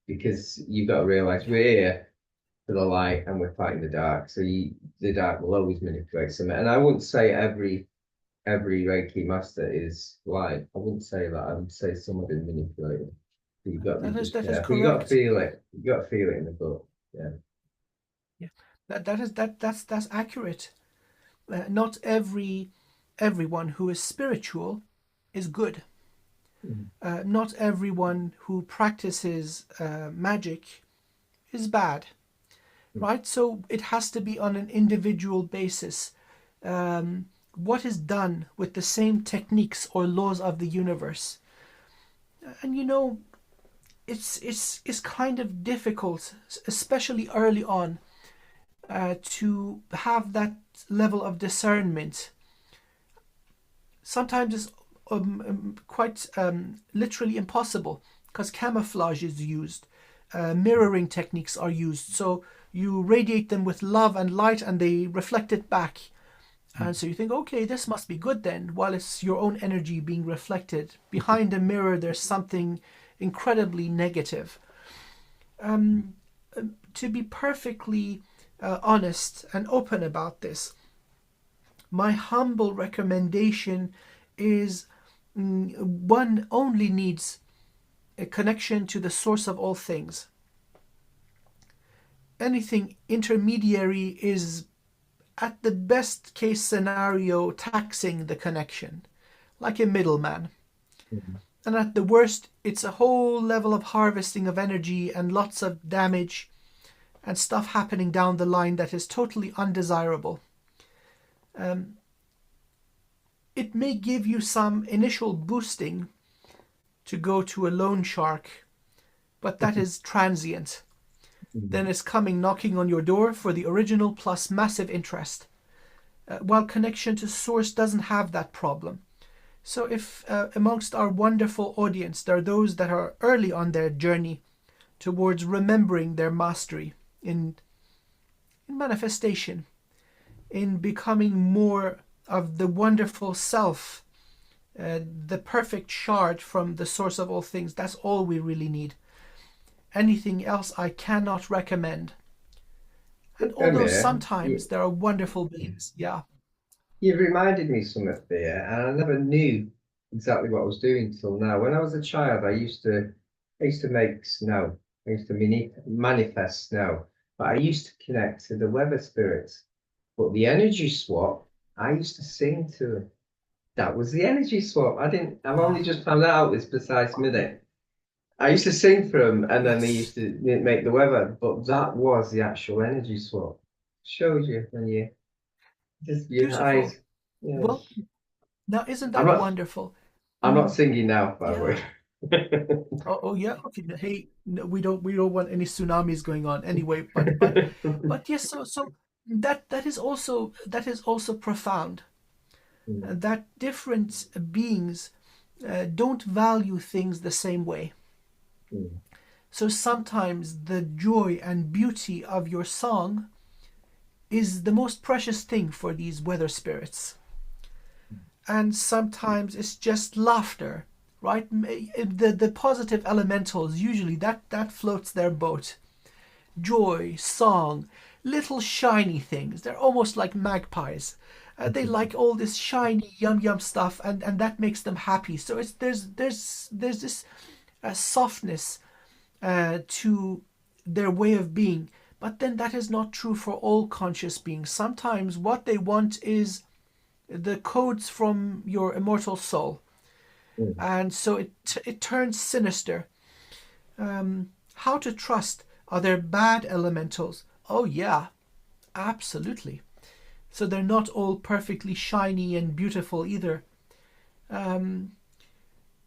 because you've got to realize we're here for the light and we're fighting the dark. So the dark will always manipulate something. And I wouldn't say every Reiki master is light. I wouldn't say that. I would say some have been manipulated. But you've got to be just That is careful. You got to correct. feel it. You got to feel it in the gut. Yeah. Yeah. That's accurate. Not everyone who is spiritual is good. Mm. Not everyone who practices magic is bad, right? So it has to be on an individual basis. What is done with the same techniques or laws of the universe? And it's kind of difficult, especially early on, to have that level of discernment. Sometimes it's quite literally impossible because camouflage is used, mirroring techniques are used. So you radiate them with love and light and they reflect it back. And so you think, okay, this must be good then, while it's your own energy being reflected. Behind the mirror, there's something incredibly negative. To be perfectly honest and open about this, my humble recommendation is one only needs a connection to the source of all things. Anything intermediary is, at the best case scenario, taxing the connection, like a middleman. Mhm. And at the worst, it's a whole level of harvesting of energy and lots of damage and stuff happening down the line that is totally undesirable. Um, it may give you some initial boosting to go to a loan shark, but that is transient. Then it's coming knocking on your door for the original plus massive interest. While connection to source doesn't have that problem. So if amongst our wonderful audience there are those that are early on their journey towards remembering their mastery in manifestation, in becoming more of the wonderful self, the perfect shard from the source of all things, that's all we really need. Anything else I cannot recommend. And although Amir, sometimes there are wonderful beings, yeah, you've reminded me something there, and I never knew exactly what I was doing till now. When I was a child, I used to make snow. I used to manifest snow, but I used to connect to the weather spirits. But the energy swap, I used to sing to them. That was the energy swap. I didn't. I've only ah, just found out this precise minute. I used to sing for them, and then they yes, used to make the weather. But that was the actual energy swap. Shows you when you just your beautiful. eyes. Yeah. Well, now isn't I'm that not. wonderful? I'm not Mm, singing now, by the yeah. way. Oh, oh yeah. Okay. Hey, no, we don't want any tsunamis going on anyway. But yes. So that is also profound. Mm, That different beings don't value things the same way. mm, So sometimes the joy and beauty of your song is the most precious thing for these weather spirits. And sometimes it's just laughter, right? The positive elementals usually that floats their boat. Joy, song, little shiny things. They're almost like magpies. They like all this shiny yum yum stuff, and that makes them happy. So it's there's this softness to their way of being. But then that is not true for all conscious beings. Sometimes what they want is the codes from your immortal soul, mm. and so it turns sinister. How to trust? Are there bad elementals? Oh yeah, absolutely. So they're not all perfectly shiny and beautiful either. Um,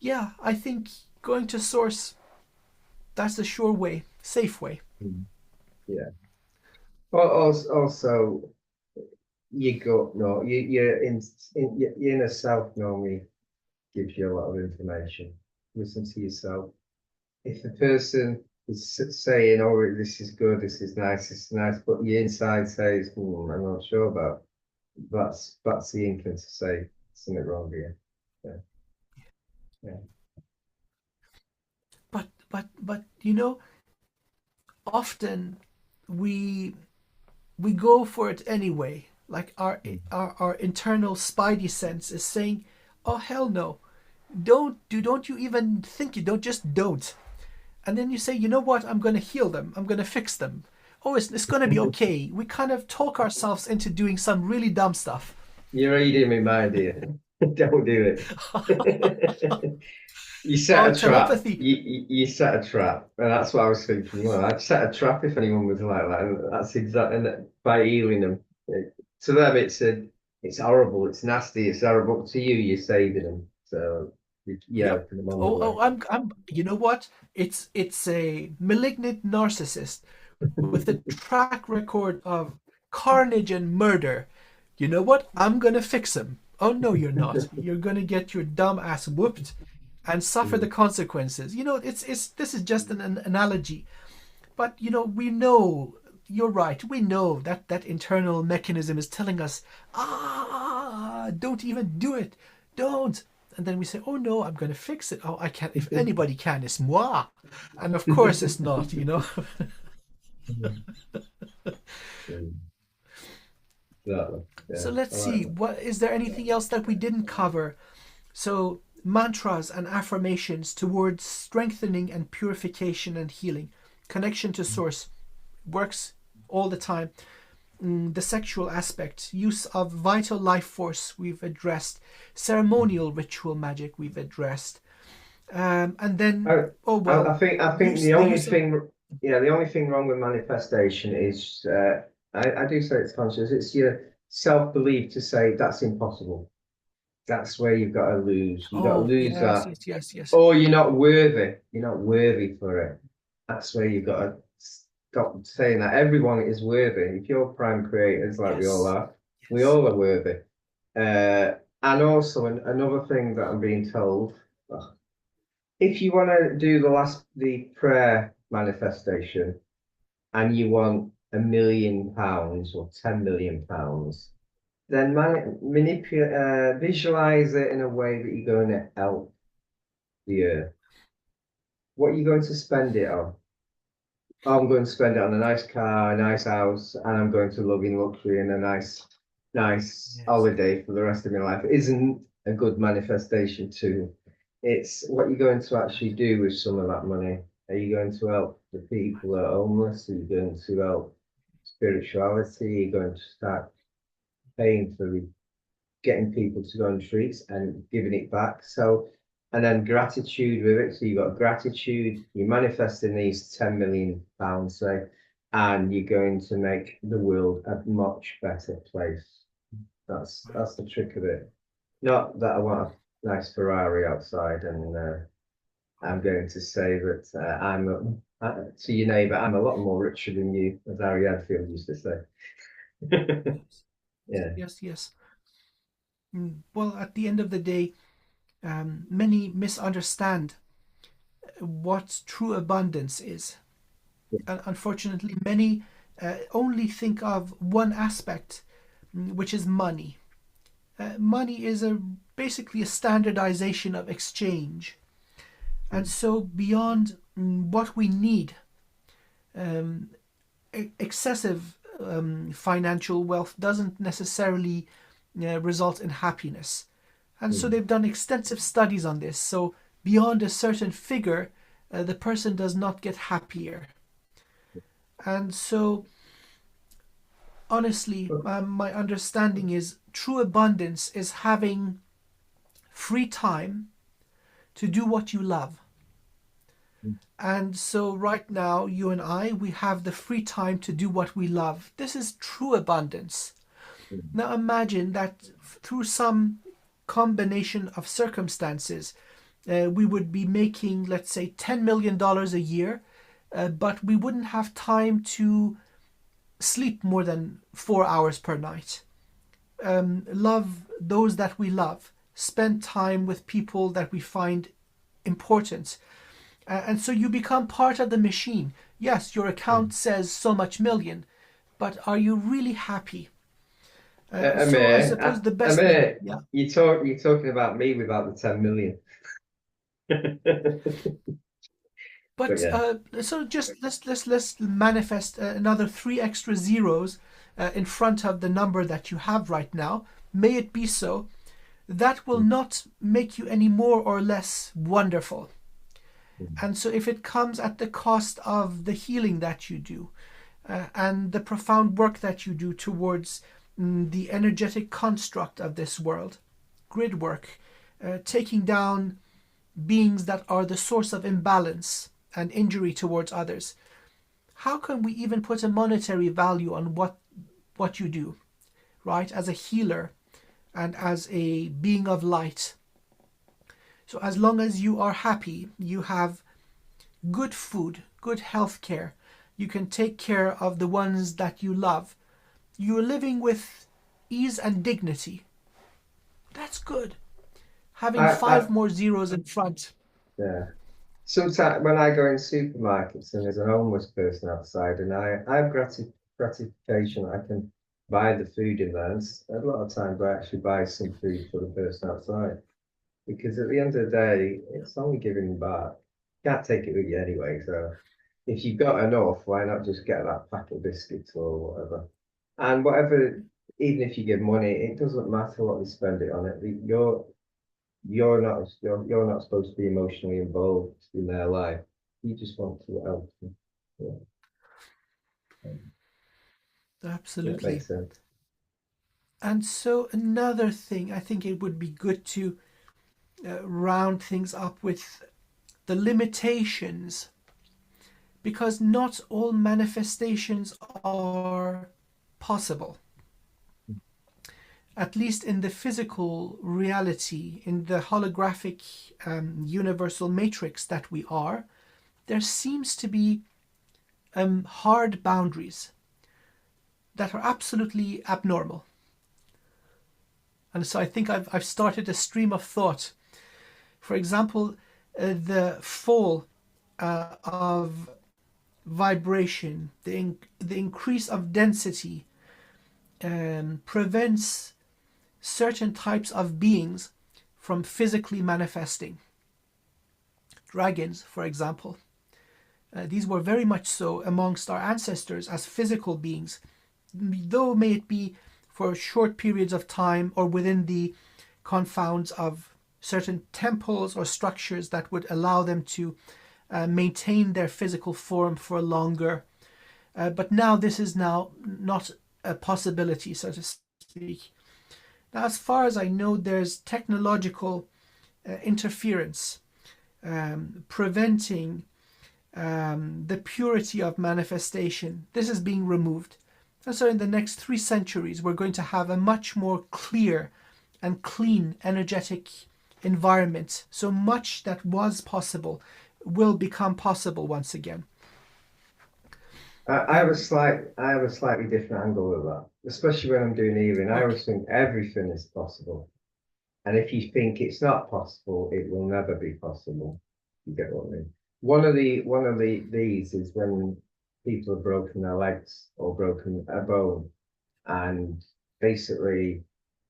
yeah, I think going to source, that's the sure way, safe way. Mm. Yeah. Well, also, you go no, your inner self normally gives you a lot of information. Listen to yourself. If the person is saying, "Oh, this is good, this is nice," but your inside says, "I'm not sure about," that's the inkling to say something wrong here. Yeah, yeah. But often we we go for it anyway. Like Mm. our internal spidey sense is saying, "Oh hell no, don't you even think it? Don't." And then you say, "You know what? I'm going to heal them. I'm going to fix them. Oh, it's going to be okay." We kind of talk ourselves into doing some really dumb stuff. You're reading me mind here. Don't do it. You Oh, set a trap. telepathy. You set a trap, and that's what I was thinking. Well, I'd set a trap if anyone was like that, and that's exactly and by healing them. To them, it's horrible, it's nasty, it's horrible. To you, you're saving them. So yeah, Yep. helping them on the Oh, way. oh, I'm. You know what? It's a malignant narcissist with a track record of carnage and murder. You know what? I'm gonna fix him. Oh no, you're not. You're gonna get your dumb ass whooped and suffer the Mm. consequences. It's this is just an analogy, but we know you're right. We know that that internal mechanism is telling us, don't even do it, don't. And then we say, oh no, I'm going to fix it. Oh, I can't. If anybody can, it's moi. And of course, it's not. Mm. Exactly. So Yeah, let's I like see. that. What is there anything else that we didn't cover? So mantras and affirmations towards strengthening and purification and healing. Connection to source works all the time. The sexual aspect, use of vital life force, we've addressed. Ceremonial ritual magic, we've addressed. And then, I, oh well, I think use the the only use of. thing, yeah, the only thing wrong with manifestation is, I do say it's conscious. It's your self-belief to say that's impossible. That's where you've got to lose. You've got to Oh lose yes, that. yes, yes, yes, Oh, you're not worthy. You're not worthy for it. That's where you've got to stop saying that. Everyone is worthy. If you're prime creators like yes, we yes. all are worthy. And also another thing that I'm being told. If you want to do the prayer manifestation and you want £1 million or £10 million, then manipulate, visualize it in a way that you're going to help the earth. What are you going to spend it on? I'm going to spend it on a nice car, a nice house, and I'm going to live in luxury and a nice Yes. holiday for the rest of my life isn't a good manifestation tool. It's what you're going to actually do with some of that money. Are you going to help the people that are homeless? Are you going to help spirituality? Are you going to start paying for getting people to go on retreats and giving it back? So, and then gratitude with it. So you've got gratitude, you're manifesting these £10 million, say, and you're going to make the world a much better place. That's the trick of it. Not that I want a nice Ferrari outside, and I'm going to say that to your neighbour, I'm a lot more richer than you, as Harry Hadfield used to say. Yes. Yeah. Yes. Yes. Well, at the end of the day, many misunderstand what true abundance is. And unfortunately, many only think of one aspect, which is money. Money is basically a standardization of exchange. And so, beyond what we need, um, excessive financial wealth doesn't necessarily result in happiness. And so, they've done extensive studies on this. So, beyond a certain figure, the person does not get happier. And so, honestly, my understanding is true abundance is having free time to do what you love. And so, right now, you and I, we have the free time to do what we love. This is true abundance. Now, imagine that through some combination of circumstances, we would be making, let's say, $10 million a year, but we wouldn't have time to sleep more than 4 hours per night. Love those that we love, spend time with people that we find important. And so you become part of the machine. Yes, your account says so much million, but are you really happy? So I Amir, suppose the best thing, Amir, yeah. you're talking about me without the 10 million. But But yeah. so just let's manifest another three extra zeros in front of the number that you have right now. May it be so. That will not make you any more or less wonderful. And so if it comes at the cost of the healing that you do and the profound work that you do towards the energetic construct of this world, grid work, taking down beings that are the source of imbalance and injury towards others, how can we even put a monetary value on what you do, right? As a healer and as a being of light. So as long as you are happy, you have good food, good health care, you can take care of the ones that you love, you're living with ease and dignity. That's good. Having I five more zeros in front. yeah. Sometimes when I go in supermarkets and there's an homeless person outside, and I have gratification, I can buy the food in there. And a lot of times I actually buy some food for the person outside, because at the end of the day, it's only giving back. You can't take it with you anyway. So if you've got enough, why not just get that pack of biscuits or whatever? And whatever, even if you give money, it doesn't matter what they spend it on. You're not supposed to be emotionally involved in their life. You just want to help them. Yeah, that Absolutely. makes sense. And so another thing, I think it would be good to round things up with the limitations, because not all manifestations are possible. At least in the physical reality, in the holographic universal matrix that we are, there seems to be hard boundaries that are absolutely abnormal. And so I think I've started a stream of thought. For example, the fall of vibration, the increase of density prevents certain types of beings from physically manifesting. Dragons, for example. These were very much so amongst our ancestors as physical beings, though may it be for short periods of time or within the confounds of certain temples or structures that would allow them to maintain their physical form for longer. But now this is now not a possibility, so to speak. Now, as far as I know, there's technological interference preventing the purity of manifestation. This is being removed. And so in the next 3 centuries, we're going to have a much more clear and clean energetic environment. So much that was possible will become possible once again. I have a slightly different angle of that, especially when I'm doing healing. I always think everything is possible. And if you think it's not possible, it will never be possible. You get what I mean? One of these is when people have broken their legs or broken a bone, and basically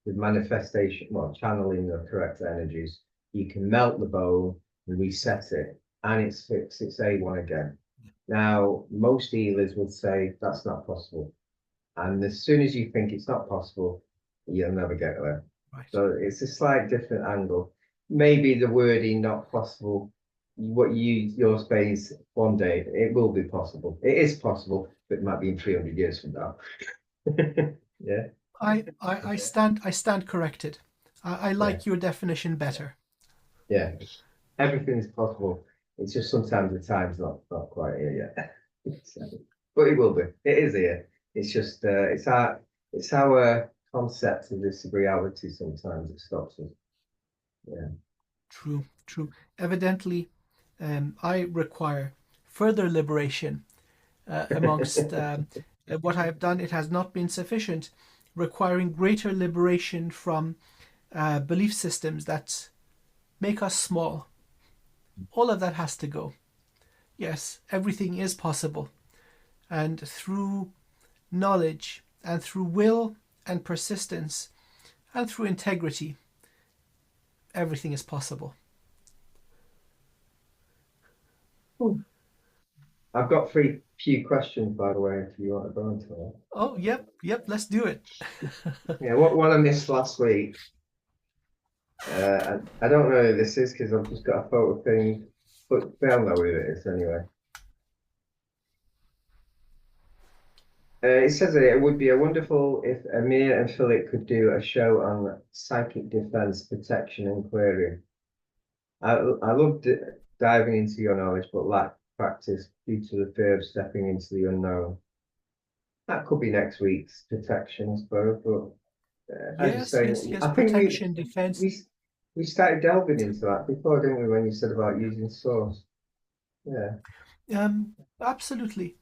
with manifestation, well, channeling the correct energies, you can melt the bone and reset it, and it's fixed. It's A1 again. Now, most healers would say that's not possible, and as soon as you think it's not possible, you'll never get there. Right. So it's a slight different angle. Maybe the wording not possible. What your space one day it will be possible. It is possible, but it might be in 300 years from now. Yeah. I stand corrected. I like your definition better. Yeah. Everything is possible. It's just sometimes the time's not quite here yet. But it will be. It is here. It's just it's our concept of this reality sometimes it stops us. Yeah. True, true. Evidently, I require further liberation amongst what I have done. It has not been sufficient, requiring greater liberation from belief systems that make us small. All of that has to go. Yes, everything is possible. And through knowledge and through will and persistence and through integrity, everything is possible. I've got few questions, by the way, if you want to go into that. Oh, yep, let's do it. Yeah, what I missed last week, I don't know who this is because I've just got a photo thing, but they'll know who it is anyway. It says that it would be wonderful if Amir and Philip could do a show on psychic defense, protection, and clearing. I love diving into your knowledge, but lack practice due to the fear of stepping into the unknown. That could be next week's protection, I suppose. But as you say, yes. I think Protection, defense. we started delving into that before, didn't we? When you said about using source, yeah. Absolutely.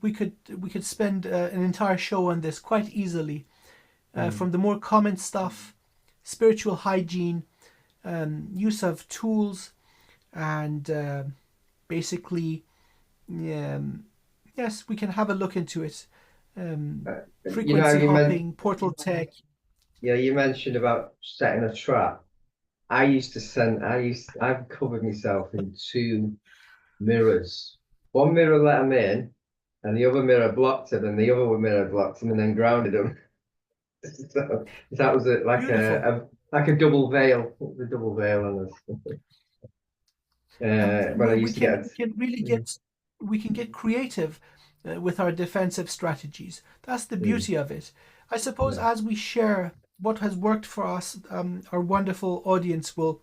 We could spend an entire show on this quite easily. From the more common stuff, spiritual hygiene, use of tools, and basically, yes, we can have a look into it. Frequency hopping, portal tech. Yeah, you mentioned about setting a trap. I've covered myself in 2 mirrors. One mirror let them in, and the other mirror blocked them, and the other mirror blocked them, and then grounded them. So that was like a double veil, the double veil on us. When I used to get, we can get creative with our defensive strategies. That's the beauty of it. I suppose as we share what has worked for us, our wonderful audience will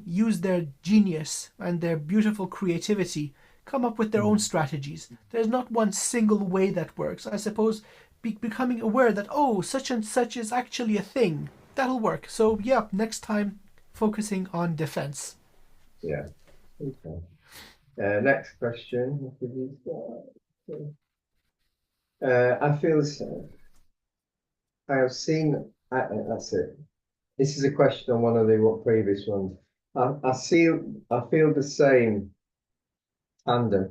use their genius and their beautiful creativity, come up with their own strategies. There's not one single way that works. I suppose becoming aware that, oh, such and such is actually a thing, that'll work. So yeah, next time focusing on defense. Yeah. Okay. Next question. I feel the same. I have seen. That's it. This is a question on one of the previous ones. I feel the same tandem,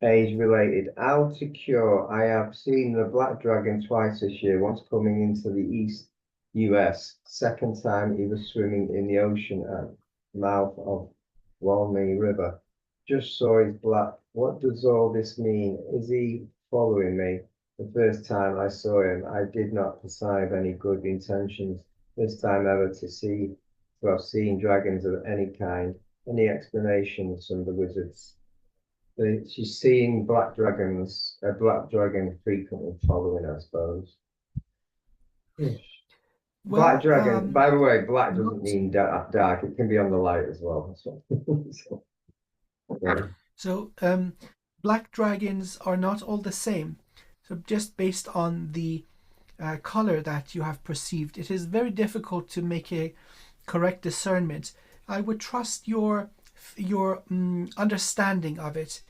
age related. How to cure? I have seen the black dragon twice this year. Once coming into the East US. Second time he was swimming in the ocean at the mouth of Walney River. just saw his black. What does all this mean? Is he following me? The first time I saw him, I did not perceive any good intentions. This time ever to have seen dragons of any kind. Any explanations from the wizards? She's seen black dragons, a black dragon frequently following, I suppose. Black Well, dragon, by the way, black doesn't not mean dark. It can be on the light as well. So, yeah. so. Black dragons are not all the same. So just based on the color that you have perceived, it is very difficult to make a correct discernment. I would trust your understanding of it.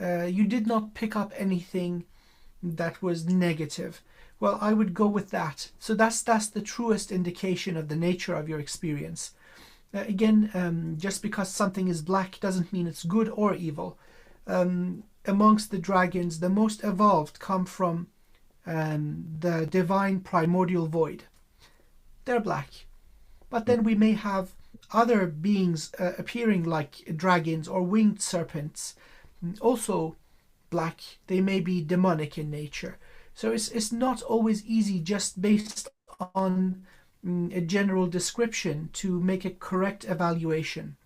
You did not pick up anything that was negative. Well, I would go with that. So that's the truest indication of the nature of your experience. Again, just because something is black doesn't mean it's good or evil. Amongst the dragons, the most evolved come from the divine primordial void. They're black. But then we may have other beings appearing like dragons or winged serpents, also black. They may be demonic in nature. So it's not always easy just based on a general description to make a correct evaluation.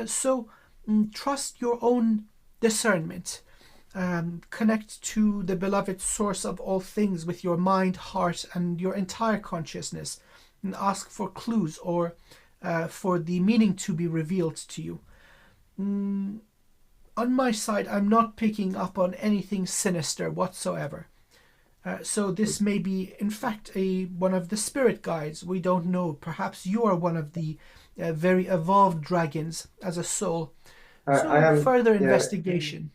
So trust your own discernment. Connect to the beloved source of all things with your mind, heart, and your entire consciousness, and ask for clues or for the meaning to be revealed to you. On my side, I'm not picking up on anything sinister whatsoever. So this may be, in fact, one of the spirit guides. We don't know. Perhaps you are one of the very evolved dragons as a soul. I So am, further yeah, investigation.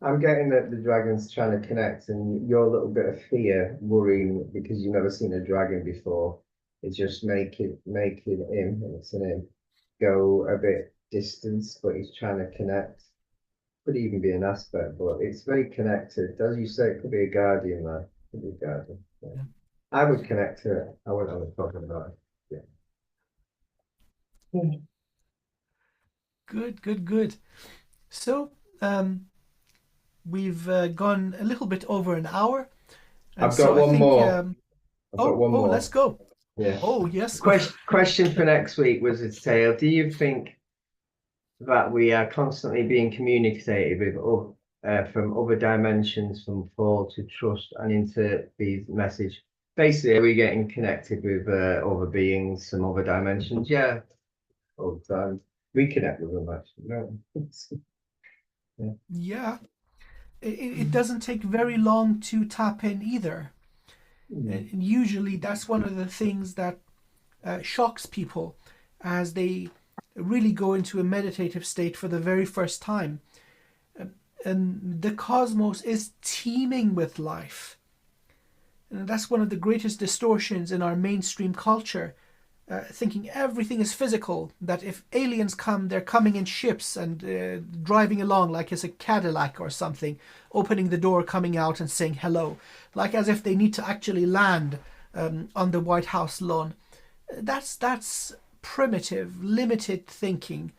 I'm getting that the dragon's trying to connect, and your little bit of fear, worrying because you've never seen a dragon before, is just making him, and it's in him, go a bit distance, but he's trying to connect. Could even be an aspect, but it's very connected. As you say, it could be a guardian there. Could be a guardian. Yeah. I would connect to it. I wouldn't have a problem about it. Yeah. Good, good, good. So we've gone a little bit over an hour, and I've got so I one think more. I've got one let's more. go. Yeah. Oh yes. Question for next week was its tail. Do you think that we are constantly being communicated with from other dimensions, from fall to trust and into these message? Basically, are we getting connected with other beings, some other dimensions? Yeah, all the time. We connect with them actually. No. Yeah. Yeah, it doesn't take very long to tap in either. Mm. And usually that's one of the things that shocks people as they really go into a meditative state for the very first time. And the cosmos is teeming with life. And that's one of the greatest distortions in our mainstream culture. Thinking everything is physical, that if aliens come, they're coming in ships and driving along like it's a Cadillac or something, opening the door, coming out and saying hello, like as if they need to actually land on the White House lawn. That's primitive, limited thinking.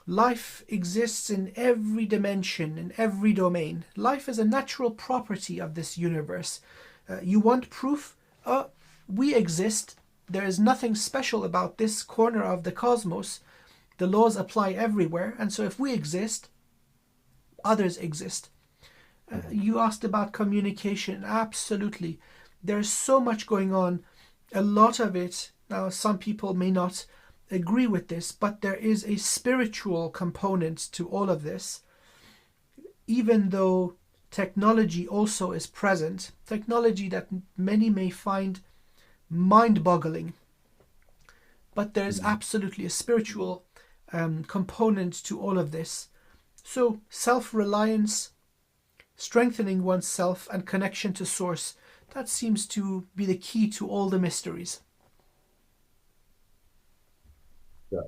Life exists in every dimension, in every domain. Life is a natural property of this universe. You want proof? We exist. There is nothing special about this corner of the cosmos. The laws apply everywhere, and so if we exist, others exist. You asked about communication. Absolutely. There's so much going on. A lot of it, now some people may not agree with this, but there is a spiritual component to all of this. Even though technology also is present, technology that many may find mind-boggling, but there's absolutely a spiritual component to all of this. So self-reliance, strengthening oneself, and connection to source, that seems to be the key to all the mysteries. Yeah.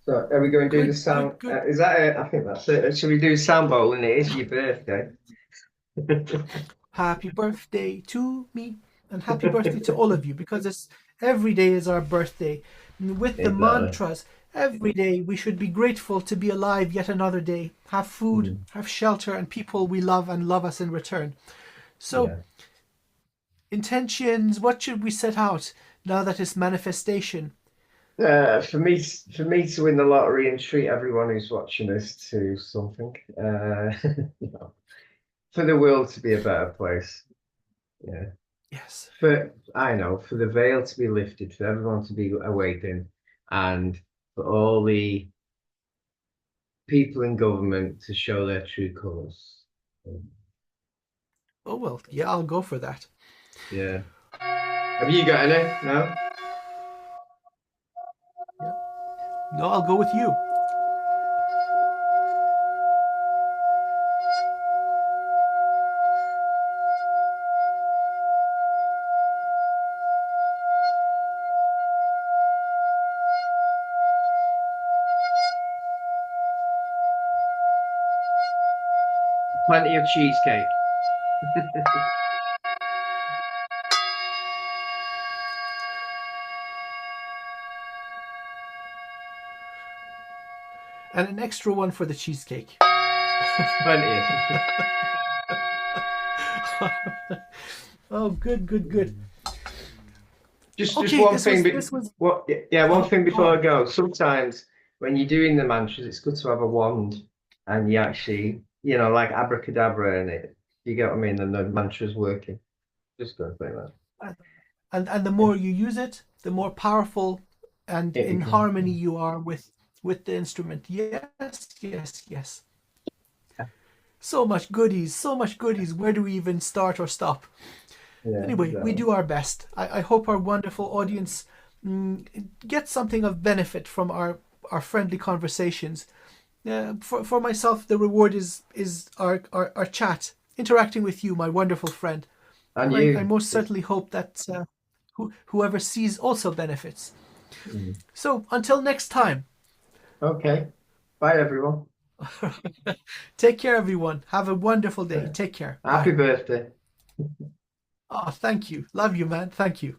So are we going to do the Good, sound? good, good. Is that it? I think that's it. Should we do sound bowl? And it is your birthday. Happy birthday to me, and happy birthday to all of you, because it's every day is our birthday. with the Exactly. mantras. Every day we should be grateful to be alive yet another day, have food, Mm. have shelter, and people we love and love us in return. So, Yeah. intentions, what should we set out now that it's manifestation? For me to win the lottery and treat everyone who's watching us to something. You know, for the world to be a better place. Yeah. Yes. I know, for the veil to be lifted, for everyone to be awakened, and for all the people in government to show their true colours. Oh, well, yeah, I'll go for that. Yeah. Have you got any? No? Yeah. No, I'll go with you. Plenty of cheesecake. And an extra one for the cheesecake. Plenty. Oh, good, good, good. Just Okay, one thing, but this was what? Yeah, one thing go before I on. go. Sometimes when you're doing the mantras, it's good to have a wand, and you actually, like abracadabra in it. You get what I mean? And the mantra's working. Just don't think that. And the Yeah. more you use it, the more powerful and It in becomes. harmony you are with the instrument. Yes, yes, yes. So much goodies, so much goodies. Where do we even start or stop? Yeah, Anyway, we exactly. do our best. I hope our wonderful audience gets something of benefit from our friendly conversations. For myself, the reward is our chat, interacting with you, my wonderful friend. And And I you. most certainly hope that whoever sees also benefits. Mm. So until next time, Okay. Bye, everyone. take care, everyone. Have a wonderful day. Yeah. Take care. Happy Bye. birthday. Oh, thank you. Love you, man. Thank you.